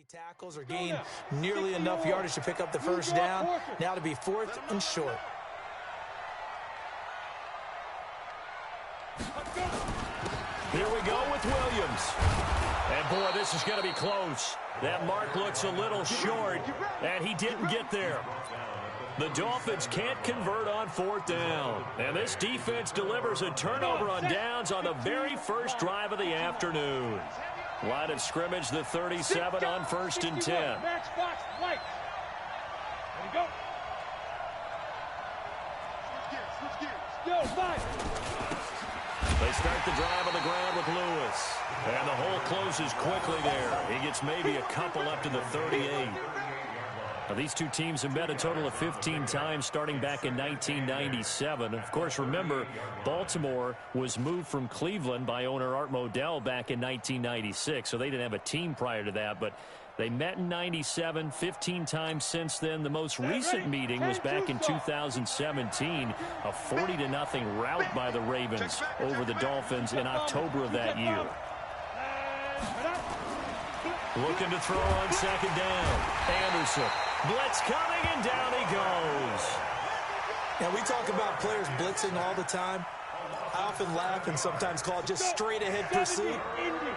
tackles or gain nearly enough yardage to pick up the first down. Now to be 4th and short. Here we go with Williams. And, boy, this is going to be close. That mark looks a little short, and he didn't get there. The Dolphins can't convert on 4th down. And this defense delivers a turnover on downs on the very first drive of the afternoon. Line of scrimmage, the 37 on 1st and 10. They start the drive on the ground with Lewis. And the hole closes quickly there. He gets maybe a couple up to the 38. Now, these two teams have met a total of 15 times starting back in 1997. Of course, remember, Baltimore was moved from Cleveland by owner Art Modell back in 1996, so they didn't have a team prior to that, but they met in 97, 15 times since then. The most recent meeting was back in 2017, a 40-0 rout by the Ravens over the Dolphins in October of that year. Looking to throw on 2nd down. Anderson. Blitz coming, and down he goes. Now, we talk about players blitzing all the time. I often laugh and sometimes call it just straight-ahead pursuit.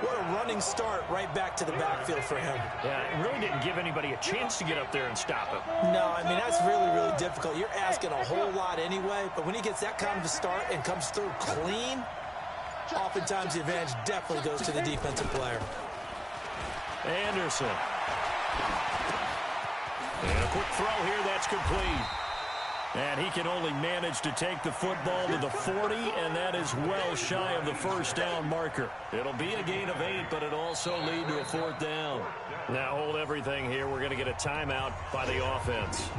What a running start right back to the backfield for him. Yeah, it really didn't give anybody a chance to get up there and stop him. No, I mean, that's really, really difficult. You're asking a whole lot anyway, but when he gets that kind of a start and comes through clean, oftentimes the advantage definitely goes to the defensive player. Anderson. And a quick throw here, that's complete. And he can only manage to take the football to the 40, and that is well shy of the first down marker. It'll be a gain of 8, but it'll also lead to a 4th down. Now hold everything here. We're going to get a timeout by the offense.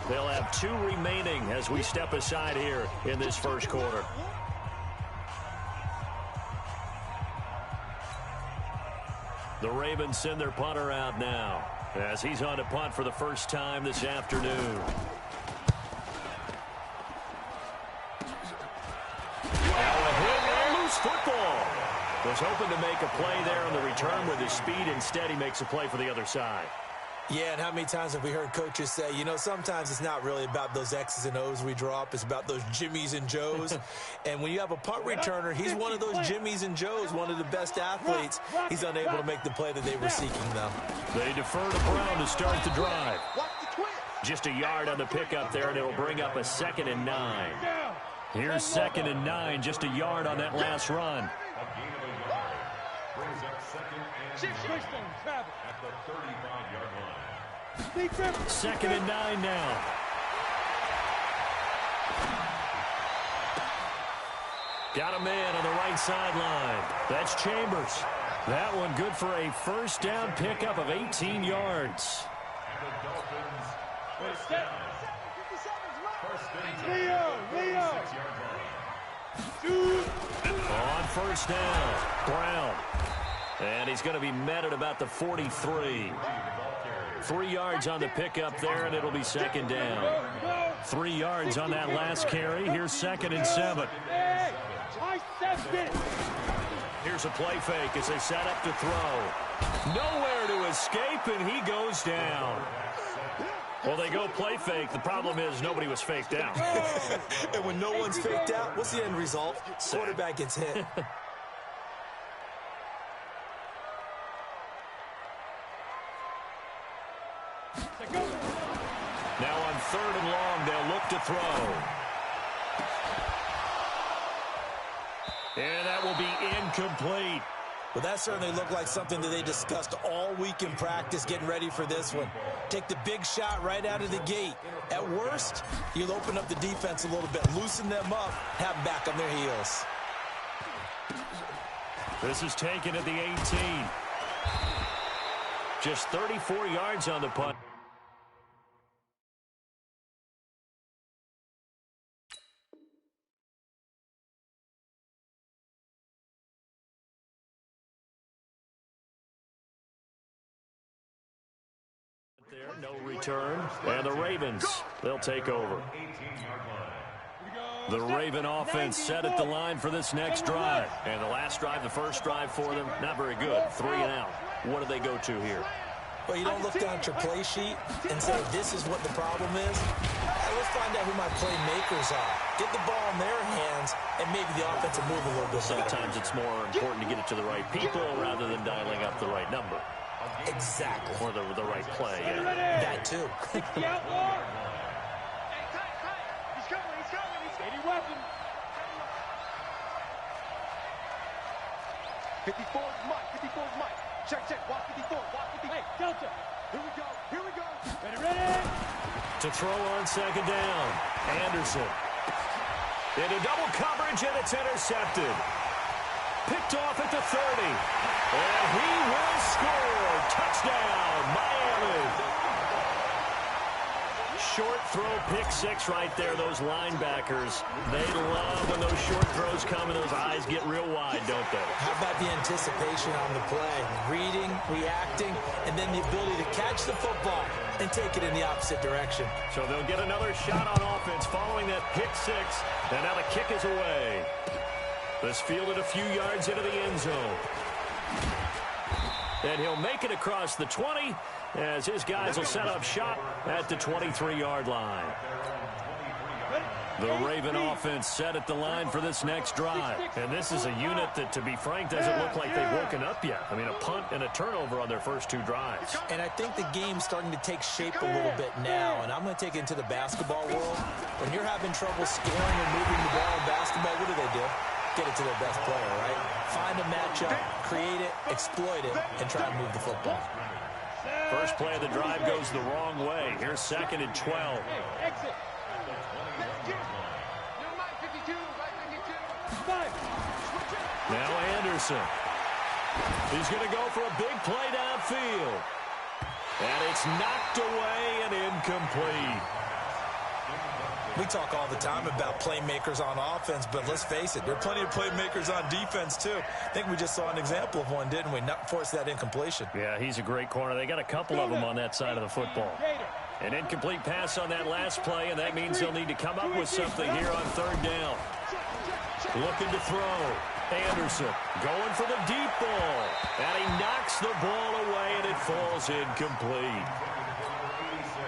They'll have 2 remaining as we step aside here in this first quarter. The Ravens send their punter out now as he's on to punt for the first time this afternoon. Loose football. Was hoping to make a play there on the return with his speed. Instead, he makes a play for the other side. Yeah, and how many times have we heard coaches say, you know, sometimes it's not really about those X's and O's we drop. It's about those Jimmies and Joes. And when you have a punt returner, he's one of those Jimmies and Joes, one of the best athletes. He's unable to make the play that they were seeking, though. They defer to Brown to start the drive. Just a yard on the pickup there, and it'll bring up a 2nd and 9. Here's 2nd and 9, just a yard on that last run. Second and 9 now. Got a man on the right sideline. That's Chambers. That one good for a first down pickup of 18 yards. On first down, Brown. And he's going to be met at about the 43. 3 yards on the pickup there, and it'll be 2nd down. 3 yards on that last carry. Here's 2nd and 7. Here's a play fake as they set up to throw. Nowhere to escape, and he goes down. Well, they go play fake. The problem is nobody was faked out. And when no one's faked out, what's the end result? Quarterback gets hit. Now on 3rd and long, they'll look to throw. And that will be incomplete. Well, that certainly looked like something that they discussed all week in practice getting ready for this one. Take the big shot right out of the gate. At worst, you'll open up the defense a little bit, loosen them up, have them back on their heels. This is taken at the 18. Just 34 yards on the punt. There, no return, and the Ravens, they'll take over. The Raven offense set at the line for this next drive. And the last drive, the first drive for them, not very good. 3 and out. What do they go to here? Well, you don't look down at your play sheet and say, this is what the problem is. Let's find out who my playmakers are. Get the ball in their hands, and maybe the offense will move a little bit better. Sometimes it's more important to get it to the right people rather than dialing up the right number. Exactly. Or the right play. Yeah. That, too. 60 out more. He's coming. He's ready weapon. 54's Mike. Check. Walk 54. Hey, Delta. Here we go. Ready. To throw on second down. Anderson. Into double coverage, and it's intercepted. Picked off at the 30. And he will score. Touchdown, Miami. Short throw, pick six right there. Those linebackers, they love when those short throws come and those eyes get real wide, don't they? How about the anticipation on the play? Reading, reacting, and then the ability to catch the football and take it in the opposite direction. So they'll get another shot on offense following that pick six. And now the kick is away. This fielded a few yards into the end zone. And he'll make it across the 20 as his guys will set up shop at the 23-yard line. The Raven offense set at the line for this next drive. And this is a unit that, to be frank, doesn't look like they've woken up yet. I mean, a punt and a turnover on their first two drives. And I think the game's starting to take shape a little bit now. And I'm going to take it into the basketball world. When you're having trouble scoring and moving the ball in basketball, what do? Get it to their best player, right? Find a matchup, create it, exploit it, and try to move the football. First play of the drive goes the wrong way. Here's 2nd and 12. Exit. Now Anderson. He's going to go for a big play downfield. And it's knocked away and incomplete. We talk all the time about playmakers on offense, but let's face it, there are plenty of playmakers on defense, too. I think we just saw an example of one, didn't we? Not force that incompletion. Yeah, he's a great corner. They got a couple of them on that side of the football. An incomplete pass on that last play, and that means they'll need to come up with something here on 3rd down. Looking to throw. Anderson going for the deep ball. And he knocks the ball away, and it falls incomplete.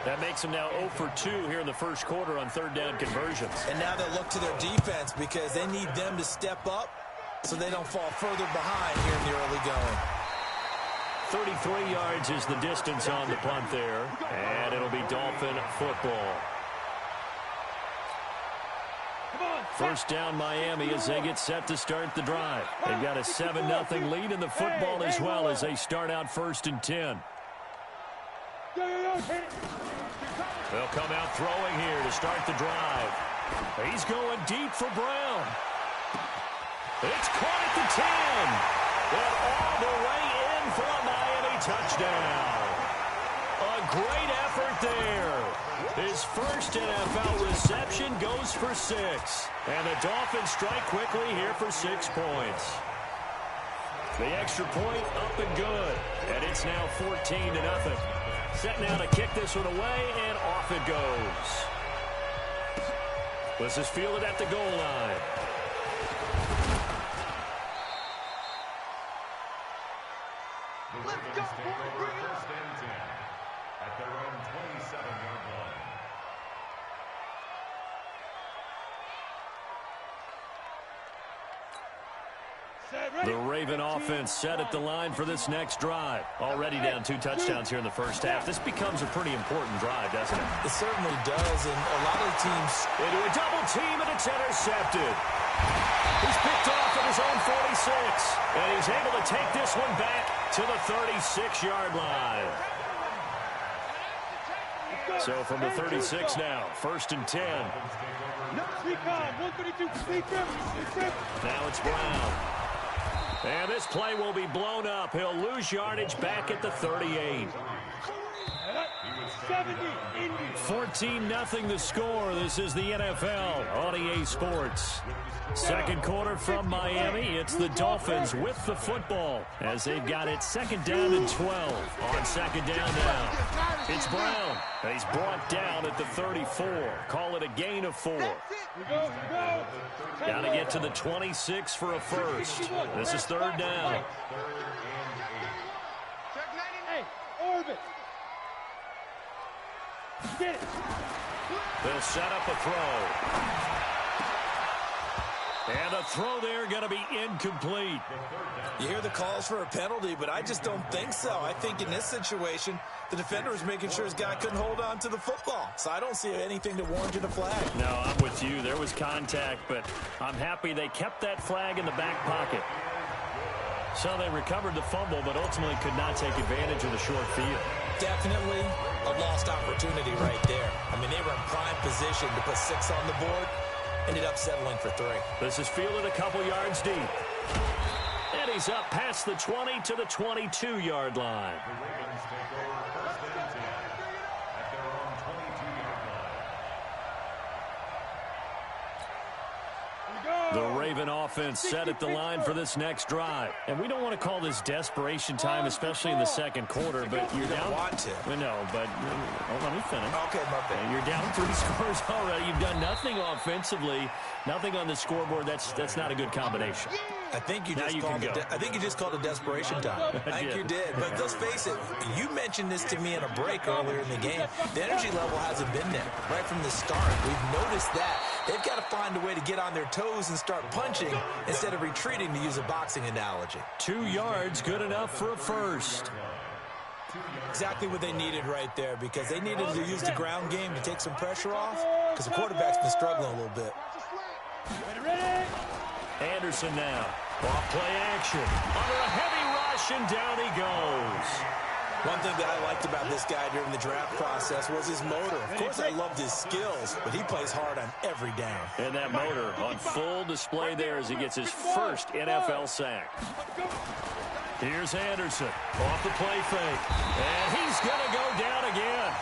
That makes them now 0 for 2 here in the first quarter on 3rd down conversions. And now they'll look to their defense because they need them to step up so they don't fall further behind here in the early going. 33 yards is the distance on the punt there, and it'll be Dolphin football. First down Miami as they get set to start the drive. They've got a 7-0 lead in the football as well as they start out 1st and 10. They'll come out throwing here to start the drive. He's going deep for Brown. It's caught at the 10. And all the way in for a Miami touchdown. A great effort there. His first NFL reception goes for 6. And the Dolphins strike quickly here for 6 points. The extra point up and good. And it's now 14-0. Set now to kick this one away, and off it goes. This is fielded at the goal line. Let's go, boys. First and 10 at their own 27-yard line. The Raven offense set at the line for this next drive. Already down 2 touchdowns here in the first half. This becomes a pretty important drive, doesn't it? It certainly does, and a lot of teams... Into a double team, and it's intercepted. He's picked off at his own 46, and he's able to take this one back to the 36-yard line. So from the 36 now, 1st and 10. Now it's Brown. And this play will be blown up. He'll lose yardage back at the 38. 14-0 the score. This is the NFL on EA Sports. Second quarter from Miami. It's the Dolphins with the football as they've got it 2nd down and 12. On 2nd down now, it's Brown. And he's brought down at the 34. Call it a gain of 4. Got to get to the 26 for a first. This is 3rd down. Hey, orbit. Get it. They'll set up a throw. And a throw there going to be incomplete. You hear the calls for a penalty, but I just don't think so. I think in this situation, the defender was making sure his guy couldn't hold on to the football. So I don't see anything to warrant a flag. No, I'm with you. There was contact, but I'm happy they kept that flag in the back pocket. So they recovered the fumble, but ultimately could not take advantage of the short field. Definitely a lost opportunity right there. I mean, they were in prime position to put 6 on the board. Ended up settling for 3. This is fielded a couple yards deep. And he's up past the 20 to the 22-yard line. The Ravens take over first and 10 at their own 22-yard line. The Raven offense set at the line for this next drive. And we don't want to call this desperation time, especially in the second quarter, but you're down. Want to. No, but let me finish. Okay, my bad. You're down 3 scores already. You've done nothing offensively, nothing on the scoreboard. That's not a good combination. I think you Now just you called can it. go. I think you just called it desperation time. I think you did. But let's face it. You mentioned this to me in a break earlier in the game. The energy level hasn't been there right from the start. We've noticed that. They've got to find a way to get on their toes and start punching instead of retreating, to use a boxing analogy. 2 yards, good enough for a first. Exactly what they needed right there, because they needed to use the ground game to take some pressure off, because the quarterback's been struggling a little bit. Ready? Anderson now. Off play action. Under a heavy rush, and down he goes. One thing that I liked about this guy during the draft process was his motor. Of course, I loved his skills, but he plays hard on every down. And that motor on full display there as he gets his first NFL sack. Here's Anderson off the play fake. And he's going to go down again.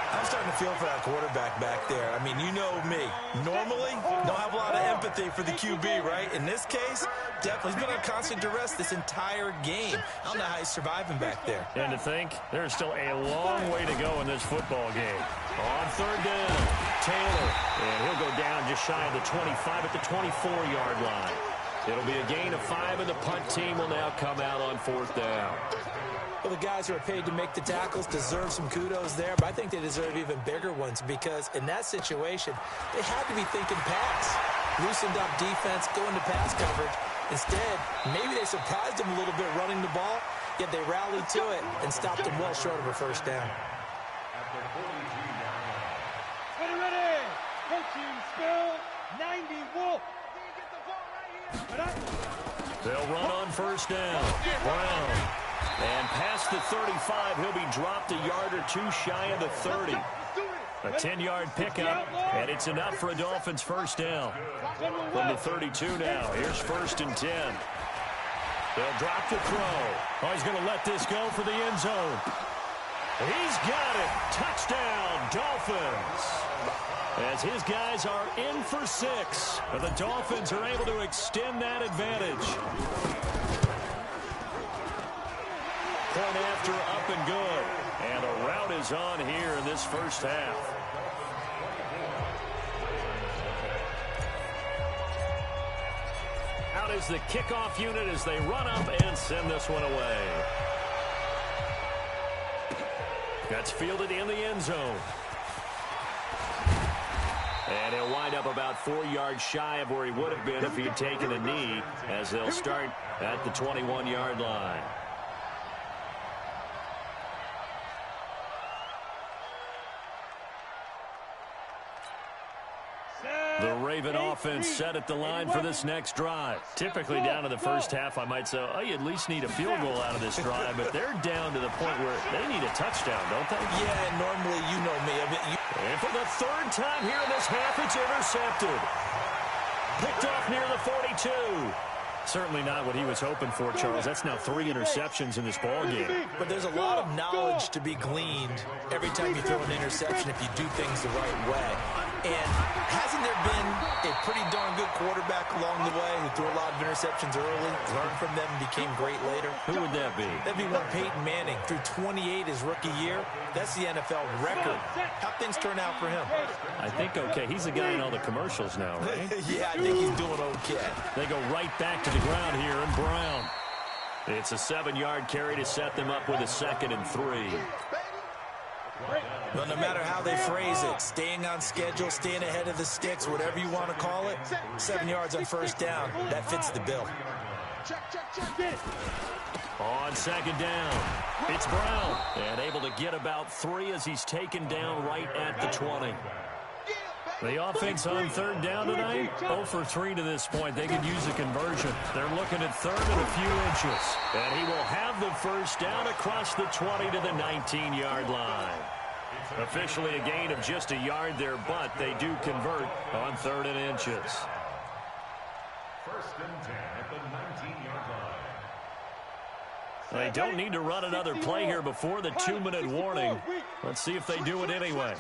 I'm starting to feel for that quarterback back there. I mean, you know me. Normally, don't have a lot of empathy for the QB, right? In this case, definitely he's been on constant duress this entire game. I don't know how he's surviving back there. And to think, there's still a long way to go in this football game. On third down, Taylor. And he'll go down just shy of the 25 at the 24-yard line. It'll be a gain of 5, and the punt team will now come out on 4th down. Well, the guys who are paid to make the tackles deserve some kudos there, but I think they deserve even bigger ones, because in that situation, they had to be thinking pass. Loosened up defense, going to pass coverage. Instead, maybe they surprised them a little bit running the ball, yet they rallied to it and stopped them well short of a first down. Ready. Coaching spell 90 Wolf. They'll run on first down. Brown. And past the 35, he'll be dropped a yard or 2 shy of the 30. A 10-yard pickup, and it's enough for a Dolphins first down. From the 32 now, here's 1st and 10. They'll drop the throw. Oh, he's going to let this go for the end zone. He's got it. Touchdown, Dolphins. As his guys are in for 6. But the Dolphins are able to extend that advantage. Point after, up and good. And a rout is on here in this first half. Out is the kickoff unit as they run up and send this one away. That's fielded in the end zone. And he'll wind up about 4 yards shy of where he would have been if he had taken a knee, as they'll start at the 21-yard line. The Raven offense set at the line for this next drive. Typically down to the first half, I might say, oh, you at least need a field goal out of this drive, but they're down to the point where they need a touchdown, don't they? Yeah, and normally, you know me. I mean, And for the 3rd time here in this half, it's intercepted. Picked off near the 42. Certainly not what he was hoping for, Charles. That's now 3 interceptions in this ball game. But there's a lot of knowledge to be gleaned every time you throw an interception if you do things the right way. And hasn't there been a pretty darn good quarterback along the way who threw a lot of interceptions early, learned from them, and became great later? Who would that be? That'd be one Peyton Manning. Threw 28 his rookie year. That's the NFL record. How'd things turn out for him? I think okay. He's the guy in all the commercials now, right? Yeah, I think he's doing okay. They go right back to the ground here, and Brown. It's a 7-yard carry to set them up with a 2nd and 3. Well, no matter how they phrase it, staying on schedule, staying ahead of the sticks, whatever you want to call it, 7 yards on first down, that fits the bill. On 2nd down, it's Brown. And able to get about 3 as he's taken down right at the 20. The offense on 3rd down tonight, 0 for 3 to this point. They could use a conversion. They're looking at 3rd and a few inches. And he will have the first down across the 20 to the 19-yard line. Officially a gain of just a yard there, but they do convert on 3rd and inches. 1st and 10 at the 19-yard line. They don't need to run another play here before the 2-minute warning. Let's see if they do it anyway.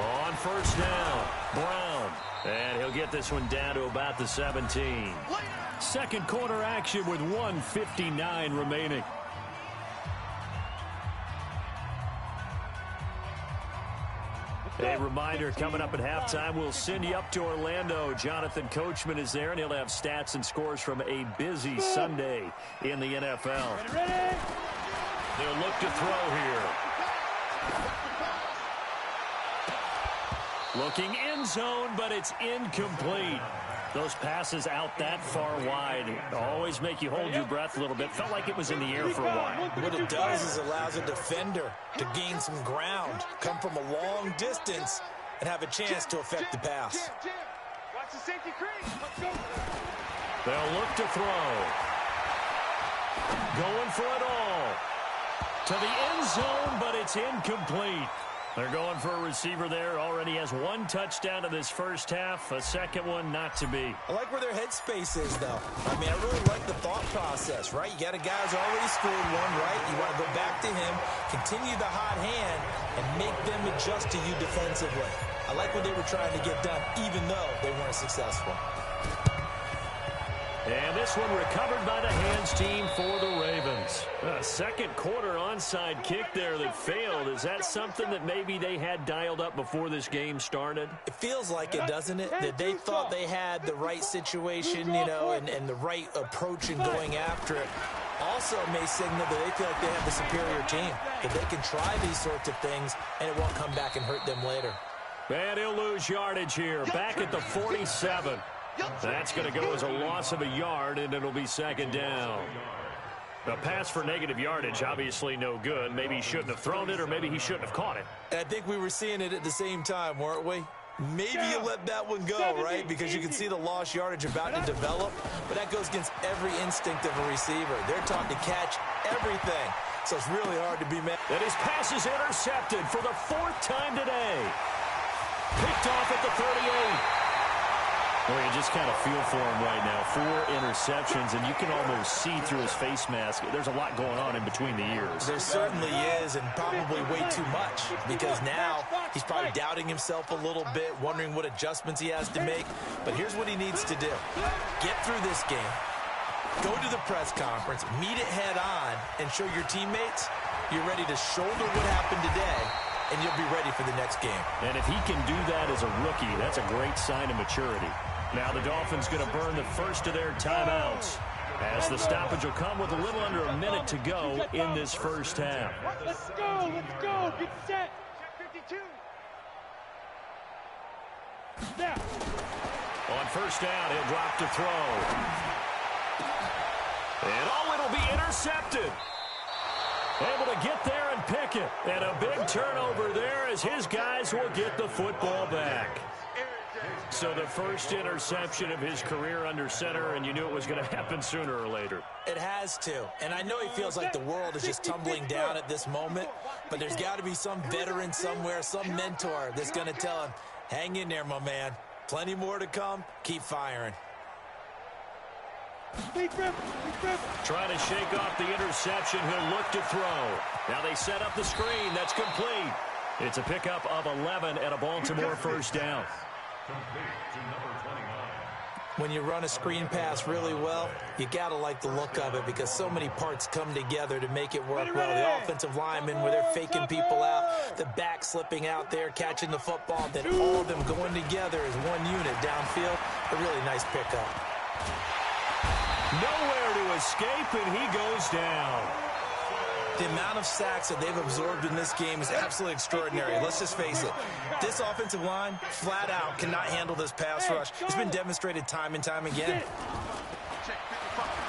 On 1st down, Brown. And he'll get this one down to about the 17. 2nd quarter action with 1:59 remaining. A reminder, coming up at halftime, we'll send you up to Orlando. Jonathan Coachman is there, and he'll have stats and scores from a busy Sunday in the NFL. They'll look to throw here. Looking end zone, but it's incomplete. Those passes out that far wide always make you hold your breath a little bit. Felt like it was in the air for a while. What it does is allows a defender to gain some ground, come from a long distance, and have a chance to affect the pass. Watch the safety crease. Let's go. They'll look to throw. Going for it all. To the end zone, but it's incomplete. They're going for a receiver there. Already has 1 touchdown in this first half. A 2nd one not to be. I like where their headspace is, though. I mean, I really like the thought process, right? You got a guy who's already scored one, right? You want to go back to him, continue the hot hand, and make them adjust to you defensively. I like what they were trying to get done, even though they weren't successful. And this one recovered by the hands team for the Ravens. A 2nd quarter onside kick there that failed. Is that something that maybe they had dialed up before this game started? It feels like it, doesn't it? That they thought they had the right situation, you know, and the right approach in going after it. Also may signal that they feel like they have the superior team, that they can try these sorts of things, and it won't come back and hurt them later. And he'll lose yardage here, back at the 47. That's going to go as a loss of a yard, and it'll be 2nd down. A pass for negative yardage, obviously no good. Maybe he shouldn't have thrown it, or maybe he shouldn't have caught it. I think we were seeing it at the same time, weren't we? Maybe you let that one go, right? Because you can see the lost yardage about to develop, but that goes against every instinct of a receiver. They're taught to catch everything, so it's really hard to be mad. And his pass is intercepted for the 4th time today. Picked off at the 38. Well, you just kind of feel for him right now. 4 interceptions, and you can almost see through his face mask. There's a lot going on in between the ears. There certainly is, and probably way too much, because now he's probably doubting himself a little bit, wondering what adjustments he has to make. But here's what he needs to do. Get through this game. Go to the press conference, meet it head on, and show your teammates you're ready to shoulder what happened today, and you'll be ready for the next game. And if he can do that as a rookie, that's a great sign of maturity. Now the Dolphins going to burn the first of their timeouts, as the stoppage will come with a little under a minute to go in this first half. Let's go, get set. Check 52. Now. On first down, he'll drop to throw. And it'll be intercepted. Able to get there and pick it. And a big turnover there as his guys will get the football back. So the first interception of his career under center, and you knew it was going to happen sooner or later. It has to. And I know he feels like the world is just tumbling down at this moment, but there's got to be some veteran somewhere, some mentor that's going to tell him, hang in there, my man. Plenty more to come. Keep firing. Trying to shake off the interception. He'll look to throw. Now they set up the screen. That's complete. It's a pickup of 11 and a Baltimore first down. When you run a screen pass really well, you got to like the look of it because so many parts come together to make it work well. The offensive linemen where they're faking people out, the back slipping out there, catching the football, then all of them going together as one unit downfield. A really nice pickup. Nowhere to escape, and he goes down. The amount of sacks that they've absorbed in this game is absolutely extraordinary. Let's just face it. This offensive line, flat out, cannot handle this pass rush. It's been demonstrated time and time again.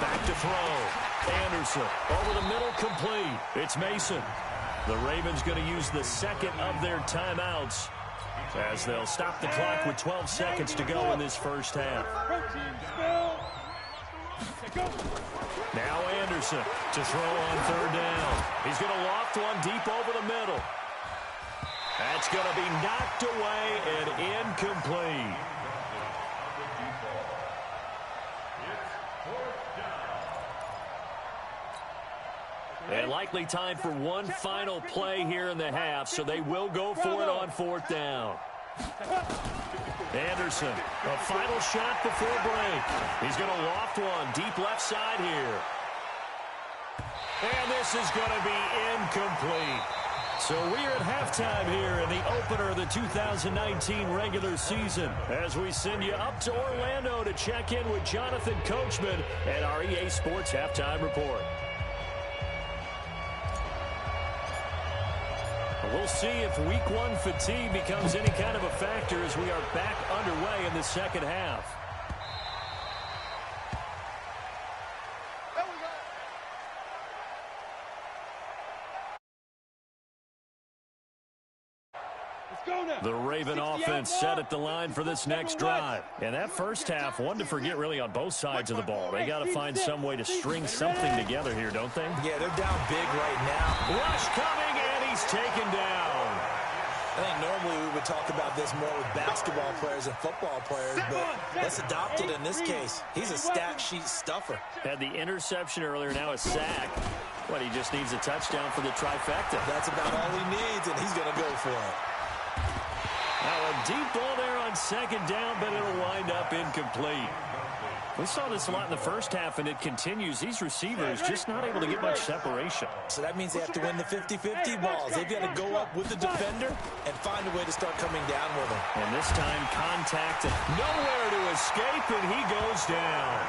Back to throw. Anderson over the middle, complete. It's Mason. The Ravens going to use the second of their timeouts as they'll stop the clock with 12 seconds to go in this first half. Now Anderson to throw on third down. He's going to loft one deep over the middle. That's going to be knocked away and incomplete. And likely time for one final play here in the half, so they will go for it on fourth down. Anderson, a final shot before break. He's going to loft one deep left side here. And this is going to be incomplete. So we're at halftime here in the opener of the 2019 regular season as we send you up to Orlando to check in with Jonathan Coachman and our EA Sports Halftime Report. We'll see if week one fatigue becomes any kind of a factor as we are back underway in the second half. The Raven offense set at the line for this next drive. And that first half, one to forget really on both sides of the ball. They got to find some way to string something together here, don't they? Yeah, they're down big right now. Rush coming, and he's taken down. I think normally we would talk about this more with basketball players and football players, but let's adopt it in this case. He's a stat sheet stuffer. Had the interception earlier, now a sack. What, he just needs a touchdown for the trifecta. That's about all he needs, and he's going to go for it. Now a deep ball there on second down, but it'll wind up incomplete. We saw this a lot in the first half, and it continues. These receivers just not able to get much separation. So that means they have to win the 50-50 balls. They've got to go up with the defender and find a way to start coming down with him. And this time contact and nowhere to escape, and he goes down.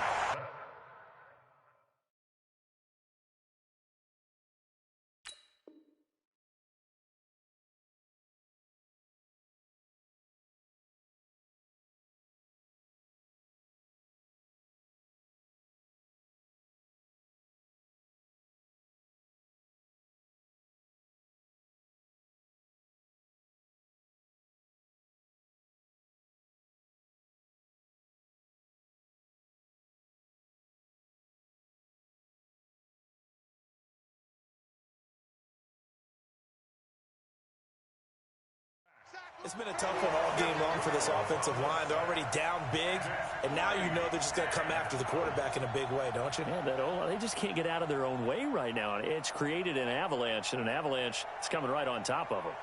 It's been a tough one all game long for this offensive line. They're already down big, and now you know they're just going to come after the quarterback in a big way, don't you? Yeah, they just can't get out of their own way right now. It's created an avalanche, and an avalanche is coming right on top of them.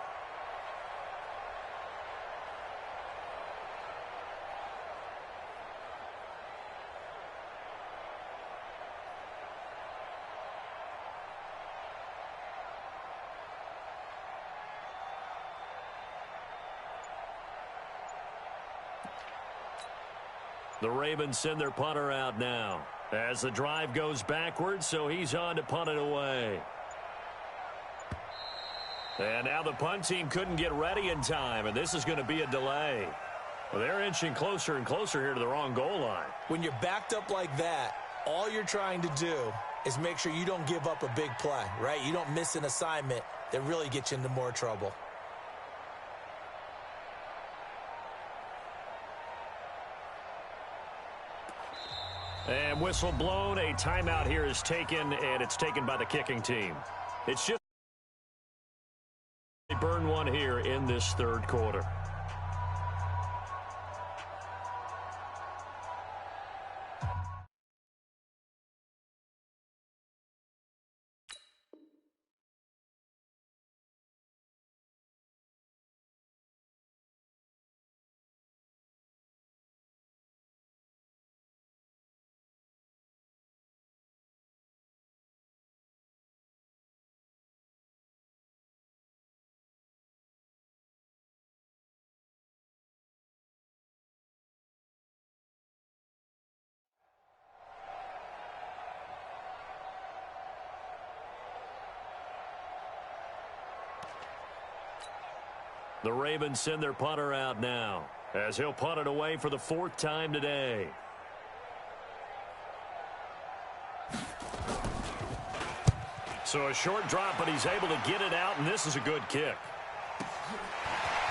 The Ravens send their punter out now as the drive goes backwards, so he's on to punt it away. And now the punt team couldn't get ready in time, and this is going to be a delay. Well, they're inching closer and closer here to the wrong goal line. When you're backed up like that, all you're trying to do is make sure you don't give up a big play, right? You don't miss an assignment that really gets you into more trouble. And whistle blown. A timeout here is taken, and it's taken by the kicking team. It's just they burn one here in this third quarter. The Ravens send their punter out now, as he'll punt it away for the 4th time today. So a short drop, but he's able to get it out, and this is a good kick.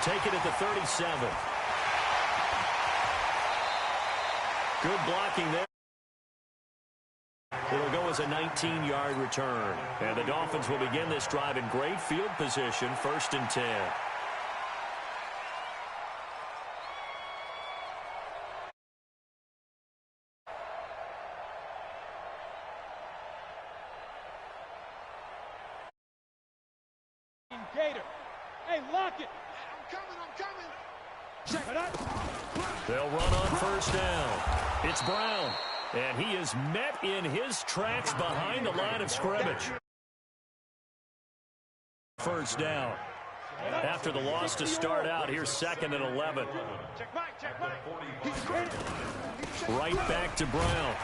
Take it at the 37. Good blocking there. It'll go as a 19-yard return. And the Dolphins will begin this drive in great field position, 1st and 10. Gator. Hey, lock it. I'm coming. Check it out. They'll run on 1st down. It's Brown. And he is met in his tracks behind the line of scrimmage. 1st down. After the loss to start out, here's 2nd and 11. Right back to Brown.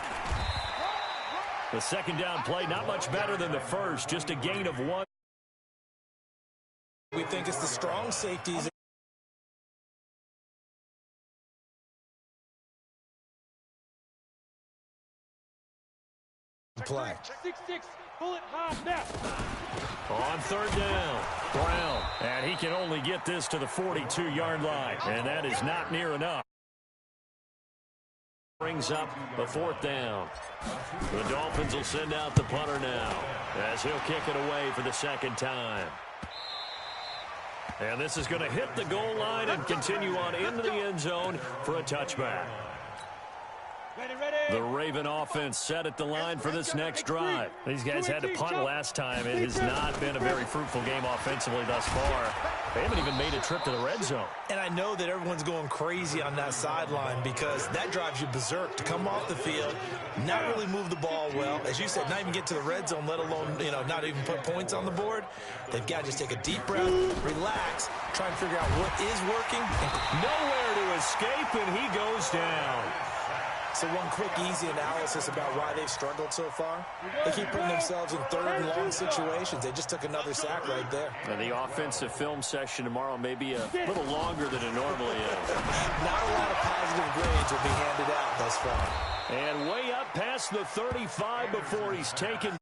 The 2nd down play, not much better than the first, just a gain of 1. We think it's the strong safeties. Play. 6-6, bullet high now. On 3rd down, Brown. And he can only get this to the 42-yard line. And that is not near enough. Brings up the 4th down. The Dolphins will send out the punter now, as he'll kick it away for the 2nd time. And this is going to hit the goal line and continue on into the end zone for a touchback. The Raven offense set at the line for this next drive. These guys had to punt last time. It has not been a very fruitful game offensively thus far. They haven't even made a trip to the red zone. And I know that everyone's going crazy on that sideline because that drives you berserk to come off the field, not really move the ball well. As you said, not even get to the red zone, let alone, not even put points on the board. They've got to just take a deep breath, relax, try and figure out what is working. Nowhere to escape, and he goes down. So one quick, easy analysis about why they've struggled so far. They keep putting themselves in 3rd and long situations. They just took another sack right there. And the offensive film session tomorrow may be a little longer than it normally is. Not a lot of positive grades will be handed out thus far. And way up past the 35 before he's taken.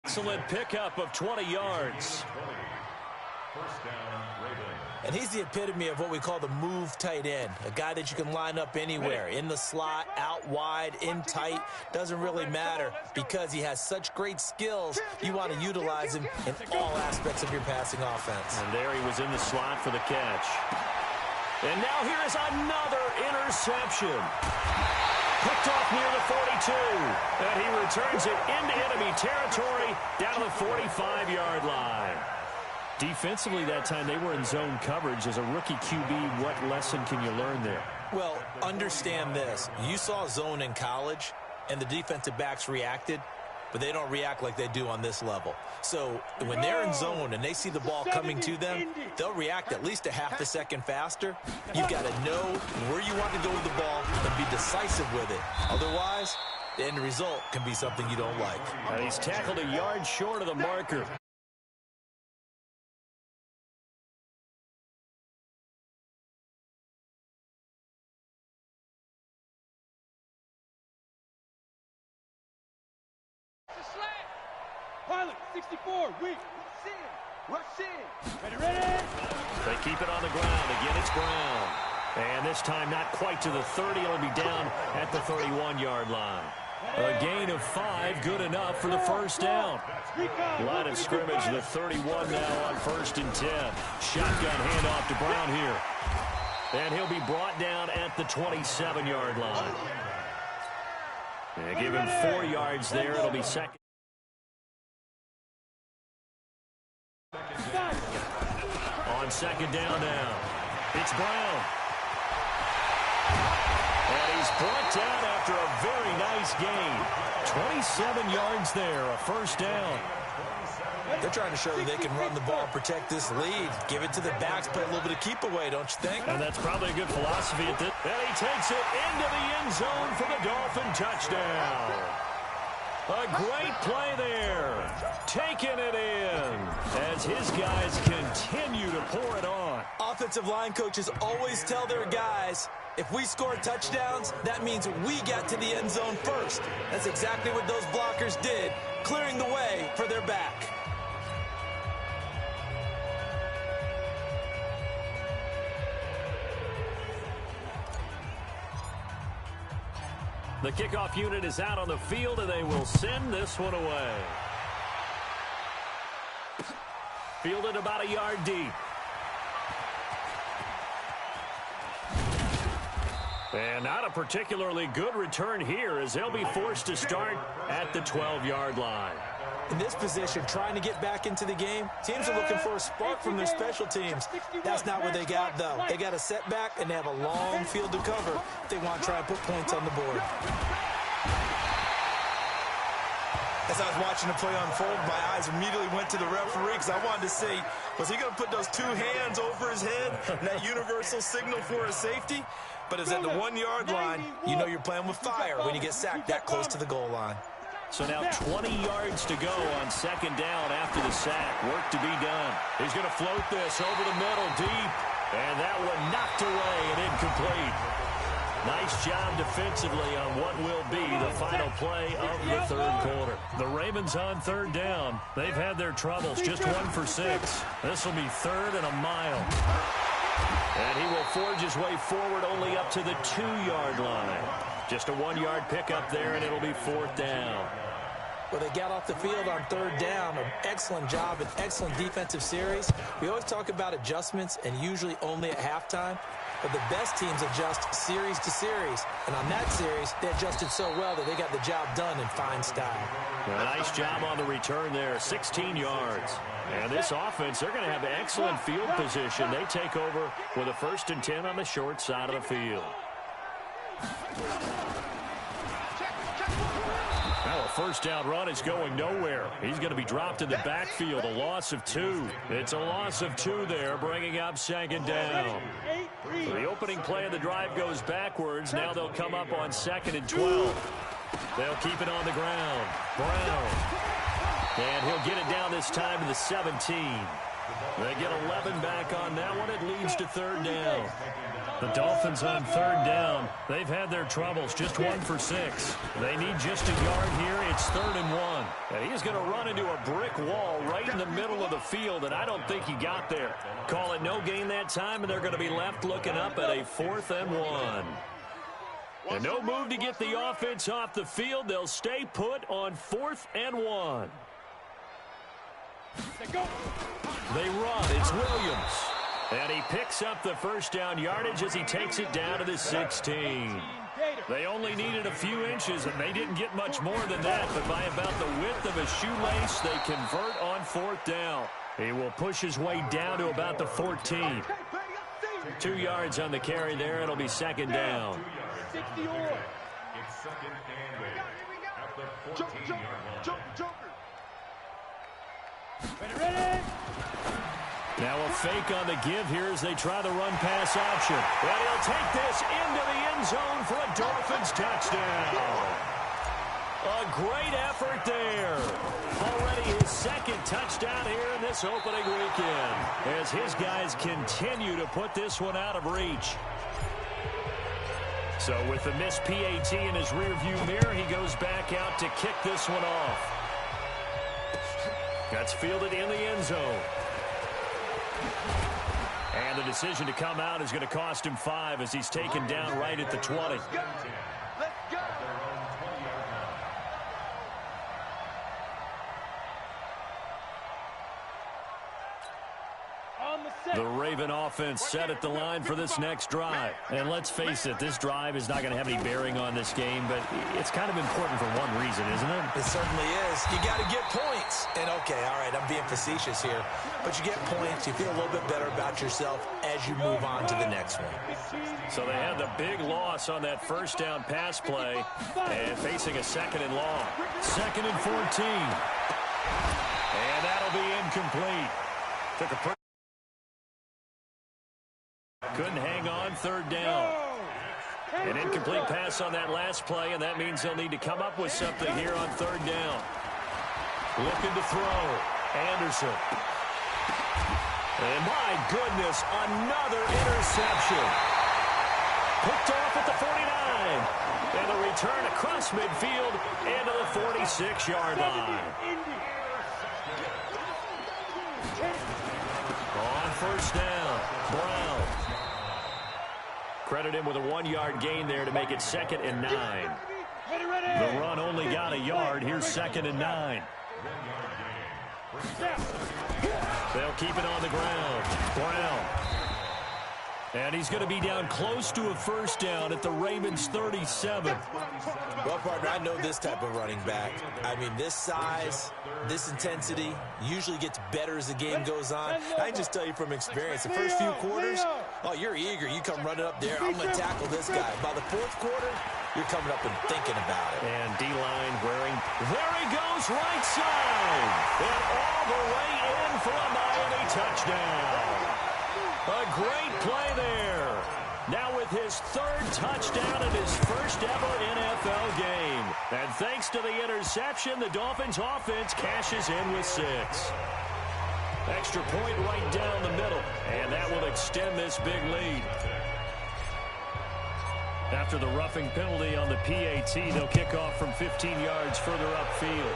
Excellent pickup of 20 yards. 1st down, Ravens. And he's the epitome of what we call the move tight end, a guy that you can line up anywhere, in the slot, out wide, in tight, doesn't really matter because he has such great skills. You want to utilize him in all aspects of your passing offense. And there he was in the slot for the catch. And now here is another interception. Picked off near the 42, and he returns it into enemy territory down to the 45-yard line. Defensively that time, they were in zone coverage. As a rookie QB, what lesson can you learn there? Well, understand this. You saw zone in college, and the defensive backs reacted, but they don't react like they do on this level. So when they're in zone and they see the ball coming to them, they'll react at least a half a second faster. You've got to know where you want to go with the ball and be decisive with it. Otherwise, the end result can be something you don't like. And he's tackled a yard short of the marker. Pilot, 64, weak. Rush in. Ready. They keep it on the ground. Again, it's Brown. And this time not quite to the 30. It'll be down at the 31-yard line. A gain of 5, good enough for the 1st down. Line of scrimmage, the 31 now on 1st and 10. Shotgun handoff to Brown here. And he'll be brought down at the 27-yard line. And give him 4 yards there. It'll be second. On 2nd down now, it's Brown. And he's brought down after a very nice gain. 27 yards there, a 1st down. They're trying to show that they can run the ball and protect this lead. Give it to the backs, play a little bit of keep away, don't you think? And that's probably a good philosophy at this. And he takes it into the end zone for the Dolphin touchdown. A great play there. Taking it in as his guys continue to pour it on. Offensive line coaches always tell their guys, if we score touchdowns, that means we got to the end zone first. That's exactly what those blockers did, clearing the way for their back. The kickoff unit is out on the field, and they will send this one away. Fielded about a yard deep. And not a particularly good return here as they'll be forced to start at the 12-yard line. In this position, trying to get back into the game, teams are looking for a spark from their special teams. That's not what they got, though. They got a setback, and they have a long field to cover if they want to try and put points on the board. As I was watching the play unfold, my eyes immediately went to the referee because I wanted to see, was he going to put those two hands over his head and that universal signal for a safety? But it's at the 1-yard line. You know you're playing with fire when you get sacked that close to the goal line. So now 20 yards to go on second down after the sack. Work to be done. He's going to float this over the middle deep. And that one knocked away and incomplete. Nice job defensively on what will be the final play of the third quarter. The Ravens on third down. They've had their troubles. Just 1 for 6. This will be 3rd and a mile. And he will forge his way forward only up to the 2-yard line. Just a 1-yard pickup there, and it'll be 4th down. Well, they got off the field on third down. An excellent job, an excellent defensive series. We always talk about adjustments, and usually only at halftime. But the best teams adjust series to series. And on that series, they adjusted so well that they got the job done in fine style. A nice job on the return there, 16 yards. And this offense, they're going to have excellent field position. They take over with a 1st and 10 on the short side of the field. Now a first down run is going nowhere. He's going to be dropped in the backfield, a loss of 2. It's a loss of 2 there, bringing up 2nd down. The opening play of the drive goes backwards. Now they'll come up on 2nd and 12. They'll keep it on the ground. Brown. And he'll get it down this time to the 17. They get 11 back on that one. It leads to 3rd down. The Dolphins on 3rd down. They've had their troubles. Just 1 for 6. They need just a yard here. It's 3rd and 1. And he's going to run into a brick wall right in the middle of the field, and I don't think he got there. Call it no gain that time, and they're going to be left looking up at a 4th and 1. And no move to get the offense off the field. They'll stay put on 4th and 1. They run. It's Williams. And he picks up the first down yardage as he takes it down to the 16. They only needed a few inches, and they didn't get much more than that. But by about the width of a shoelace, they convert on 4th down. He will push his way down to about the 14. 2 yards on the carry there. It'll be 2nd down. It's 2nd and 8 at the 14-yard line. Now a fake on the give here as they try the run-pass option. And he'll take this into the end zone for a Dolphins touchdown. A great effort there. Already his 2nd touchdown here in this opening weekend as his guys continue to put this one out of reach. So with the missed PAT in his rearview mirror, he goes back out to kick this one off. That's fielded in the end zone. And the decision to come out is going to cost him 5 as he's taken down right at the 20. The Raven offense set at the line for this next drive. And let's face it, this drive is not going to have any bearing on this game, but it's kind of important for one reason, isn't it? It certainly is. You got to get points. And, okay, all right, I'm being facetious here. But you get points, you feel a little bit better about yourself as you move on to the next one. So they had the big loss on that first down pass play and facing a 2nd and long. 2nd and 14. And that'll be incomplete. Took a couldn't hang on 3rd down. An incomplete pass on that last play, and that means they'll need to come up with something here on third down. Looking to throw. Anderson. And my goodness, another interception. Picked off at the 49. And a return across midfield into the 46-yard line. On first down, Brown. Credit him with a 1-yard gain there to make it 2nd and 9. The run only got a yard. Here's 2nd and 9. They'll keep it on the ground. Brown. And he's going to be down close to a first down at the Ravens' 37. Well, partner, I know this type of running back. I mean, this size, this intensity usually gets better as the game goes on. I can just tell you from experience, the first few quarters, oh, you're eager. You come running up there, I'm going to tackle this guy. By the fourth quarter, you're coming up and thinking about it. And D-line wearing, there he goes, right side. And all the way in for a Miami touchdown. A great play there. Now with his 3rd touchdown in his first ever NFL game. And thanks to the interception, the Dolphins offense cashes in with 6. Extra point right down the middle. And that will extend this big lead. After the roughing penalty on the PAT, they'll kick off from 15 yards further upfield.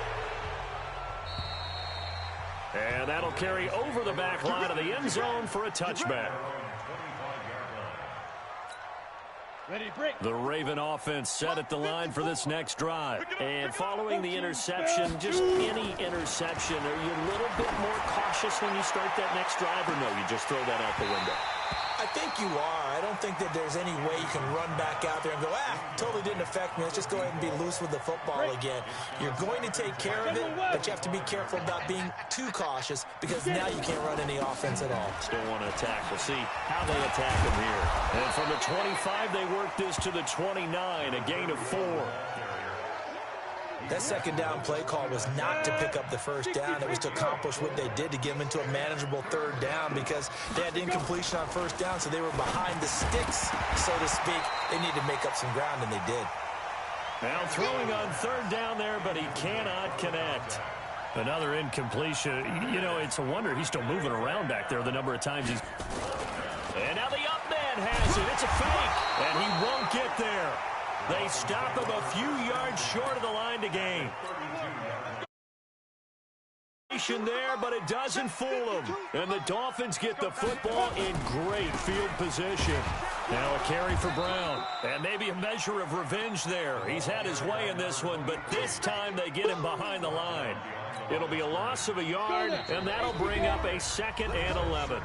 And that'll carry over the back line of the end zone for a touchback. The Raven offense set at the line for this next drive. And following the interception, just any interception, are you a little bit more cautious when you start that next drive, or no, you just throw that out the window? I think you are. I don't think that there's any way you can run back out there and go, totally didn't affect me. Let's just go ahead and be loose with the football again. You're going to take care of it, but you have to be careful about being too cautious because now you can't run any offense at all. Still want to attack. We'll see how they attack him here. And from the 25, they work this to the 29, a gain of 4. That 2nd down play call was not to pick up the first down. It was to accomplish what they did to get them into a manageable 3rd down because they had incompletion on first down, so they were behind the sticks, so to speak. They needed to make up some ground, and they did. Now throwing on 3rd down there, but he cannot connect. Another incompletion. You know, it's a wonder he's still moving around back there the number of times he's... And now the up man has it. It's a fake, and he won't get there. They stop him a few yards short of the line to gain. There, but it doesn't fool them. And the Dolphins get the football in great field position. Now a carry for Brown. And maybe a measure of revenge there. He's had his way in this one, but this time they get him behind the line. It'll be a loss of a yard, and that'll bring up a 2nd and 11.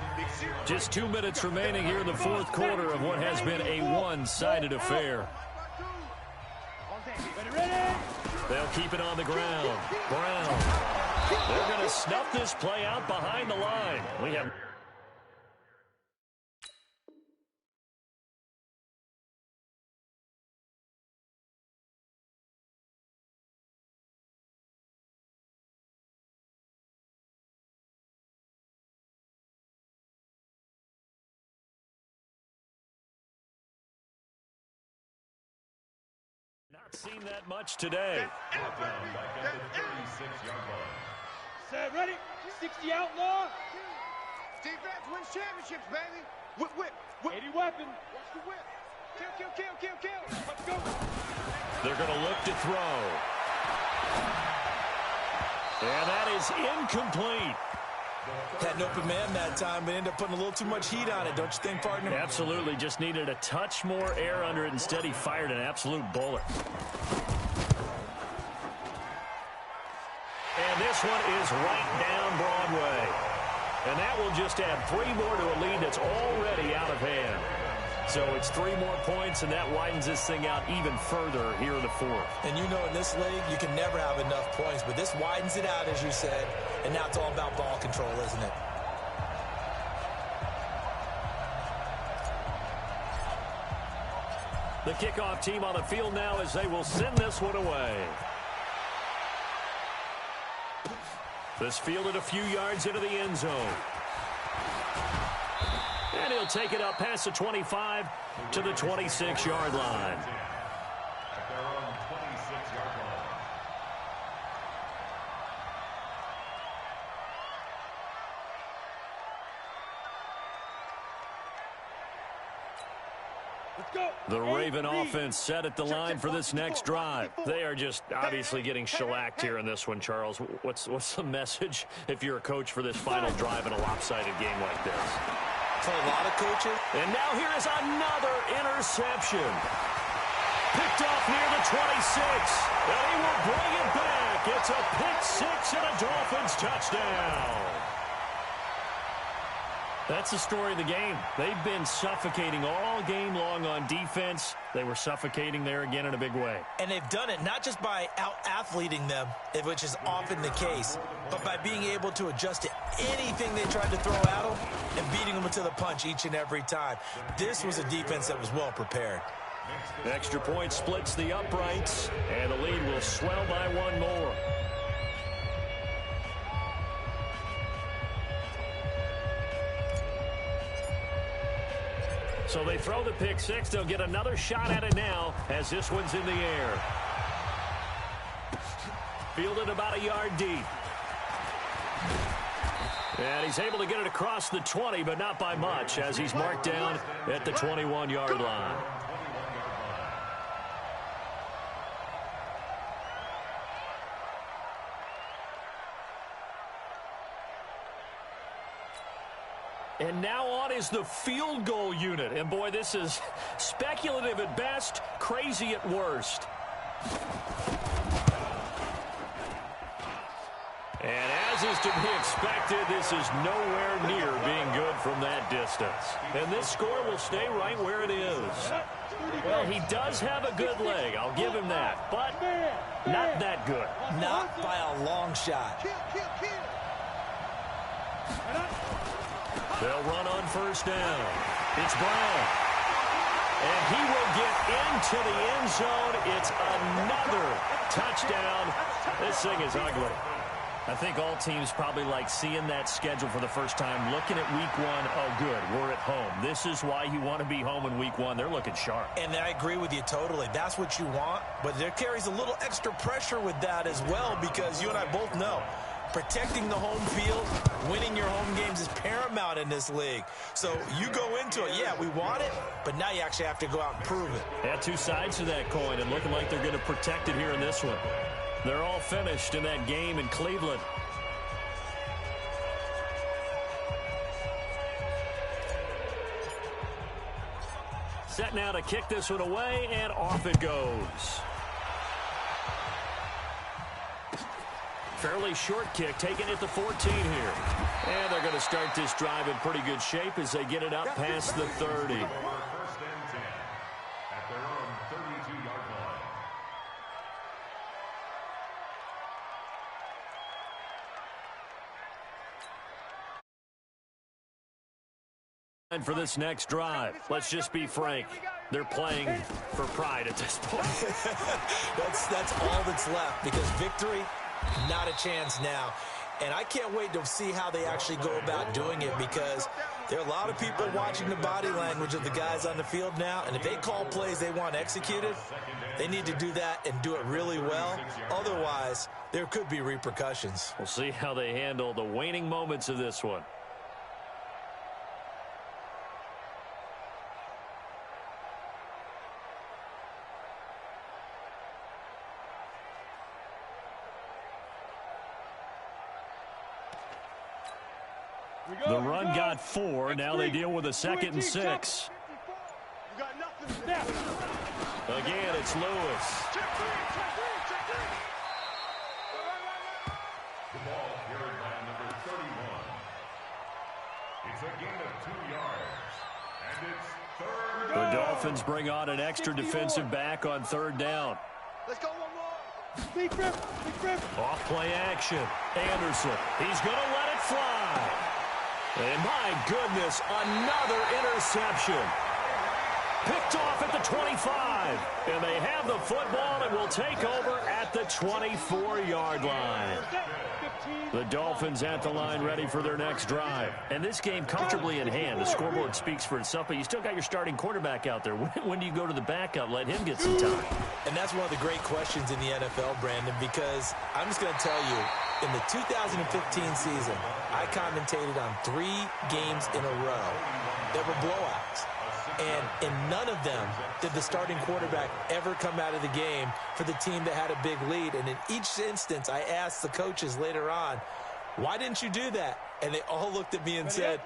Just 2 minutes remaining here in the 4th quarter of what has been a one-sided affair. They'll keep it on the ground. Brown. They're going to snuff this play out behind the line. We have... Not seen that much today. Set, ready? 60 outlaw. Defense wins championships, baby. Whip, whip, whip. 80 weapon. Watch the whip. Kill, kill, kill, kill, kill. Let's go. They're going to look to throw. And that is incomplete. Had an open man that time, but ended up putting a little too much heat on it, don't you think, partner? Absolutely. Just needed a touch more air under it. Instead, he fired an absolute bullet. And this one is right down Broadway. And that will just add 3 more to a lead that's already out of hand. So it's 3 more points, and that widens this thing out even further here in the 4th. And you know in this league, you can never have enough points, but this widens it out, as you said, and now it's all about ball control, isn't it? The kickoff team on the field now as they will send this one away. This fielded a few yards into the end zone. And he'll take it up past the 25 to the 26-yard line. At their own 26-yard line. The Raven offense set at the line for this next drive. They are just obviously getting shellacked here in this one, Charles. What's the message if you're a coach for this final drive in a lopsided game like this? For a lot of coaches. And now here is another interception. Picked off near the 26. And he will bring it back. It's a pick six and a Dolphins touchdown. That's the story of the game. They've been suffocating all game long on defense. They were suffocating there again in a big way. And they've done it not just by out-athleting them, which is often the case, but by being able to adjust to anything they tried to throw at them and beating them to the punch each and every time. This was a defense that was well prepared. Extra point splits the uprights, and the lead will swell by one more. So they throw the pick six. They'll get another shot at it now as this one's in the air. Fielded about a yard deep. And he's able to get it across the 20, but not by much, as he's marked down at the 21-yard line. And now on is the field goal unit. And, boy, this is speculative at best, crazy at worst. And as is to be expected, this is nowhere near being good from that distance. And this score will stay right where it is. Well, he does have a good leg. I'll give him that. But not that good. Not by a long shot. They'll run on first down. It's Brown. And he will get into the end zone. It's another touchdown. This thing is ugly. I think all teams probably like seeing that schedule for the first time, looking at week one. Oh, good, we're at home. This is why you want to be home in week one. They're looking sharp. And I agree with you totally. That's what you want. But there carries a little extra pressure with that as well, because you and I both know protecting the home field, winning your home games is paramount in this league. So you go into it, yeah, we want it, but now you actually have to go out and prove it. Yeah, two sides to that coin, and looking like they're going to protect it here in this one. They're all finished in that game in Cleveland. Set now to kick this one away, and off it goes. Fairly short kick, taken at the 14 here. And they're going to start this drive in pretty good shape as they get it up past the 30. First and 10 at their own 32-yard line. And for this next drive, let's just be frank, they're playing for pride at this point. That's all that's left, because victory, not a chance now. And I can't wait to see how they actually go about doing it, because there are a lot of people watching the body language of the guys on the field now, and if they call plays they want executed, they need to do that and do it really well. Otherwise, there could be repercussions. We'll see how they handle the waning moments of this one. The run got 4. Now they deal with a 2nd and 6. Again, it's Lewis. The ball carried by number 31. It's a gain of 2 yards. And it's 3rd down. The Dolphins bring on an extra defensive back on 3rd down. Let's go one more. Big rip. Off play action. Anderson. He's going to let it fly. And my goodness, another interception. Picked off at the 25. And they have the football and will take over at the 24-yard line. The Dolphins at the line ready for their next drive. And this game comfortably in hand. The scoreboard speaks for itself, but you still got your starting quarterback out there. When do you go to the backup, let him get some time? And that's one of the great questions in the NFL, Brandon, because I'm just going to tell you, in the 2015 season, I commentated on 3 games in a row that were blowouts. And in none of them did the starting quarterback ever come out of the game for the team that had a big lead. And in each instance, I asked the coaches later on, why didn't you do that? And they all looked at me and said,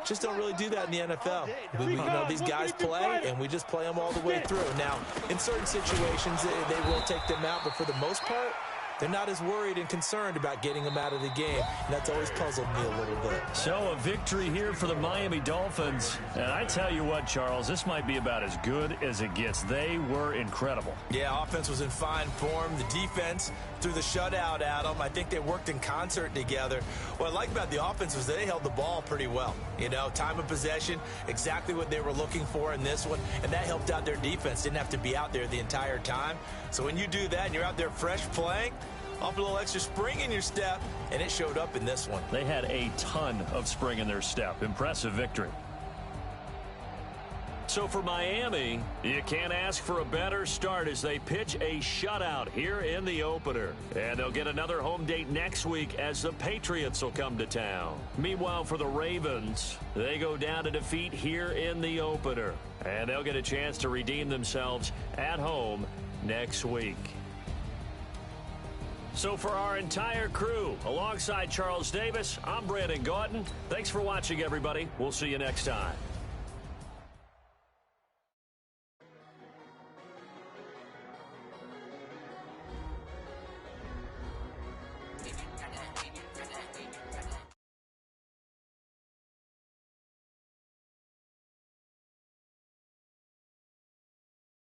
just don't really do that in the NFL. These guys play, and we just play them all the way through. Now, in certain situations, they will take them out, but for the most part, they're not as worried and concerned about getting them out of the game. And that's always puzzled me a little bit. So a victory here for the Miami Dolphins. And I tell you what, Charles, this might be about as good as it gets. They were incredible. Yeah, offense was in fine form. The defense threw the shutout at them. I think they worked in concert together. What I like about the offense was they held the ball pretty well. Time of possession, exactly what they were looking for in this one. And that helped out their defense. Didn't have to be out there the entire time. So when you do that and you're out there fresh playing, off a little extra spring in your step, and it showed up in this one. They had a ton of spring in their step. Impressive victory. So for Miami, you can't ask for a better start as they pitch a shutout here in the opener. And they'll get another home date next week as the Patriots will come to town. Meanwhile, for the Ravens, they go down to defeat here in the opener. And they'll get a chance to redeem themselves at home next week. So for our entire crew, alongside Charles Davis, I'm Brandon Gautin. Thanks for watching, everybody. We'll see you next time.